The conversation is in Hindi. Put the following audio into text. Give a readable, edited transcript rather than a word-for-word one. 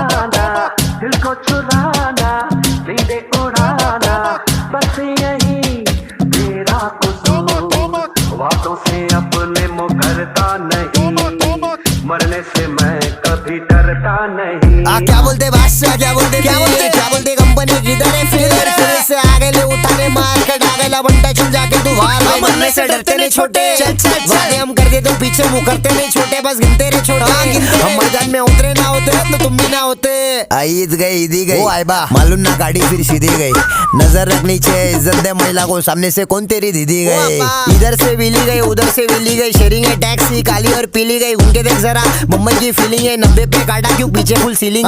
चुराना, दिल को चुराना, नींदे उड़ाना, बस यही तेरा कसूर। बातों से अपने मुकरता नहीं, मरने से मैं कभी डरता नहीं। क्या बोलते बादशाह, क्या बोलते कंपनी किधर है? फिर से आगे ले उठाने मार के डागेला बंटा चुन जाके तू बाहर मरने से डरते नहीं छोटे। वादे हम कर दे तो पीछे मुँह करते नहीं छोटे, बस गिनते रहे छोटे। हम मैदान में उतरे ना होते तो तुम भी ना होते। ईद गई ईदी गई, मालूम ना गाड़ी फिर सीधी गई। नजर रखनी चाहिए, इज्जत दे महिला को, सामने से कौन तेरी दीदी गई। इधर से विली गई उधर से विली गई, शेयरिंग है टैक्सी काली और पीली गई। उनके देख जरा मुंबई की फीलिंग है, 90 पे काटा क्यों पीछे फुल सीलिंग।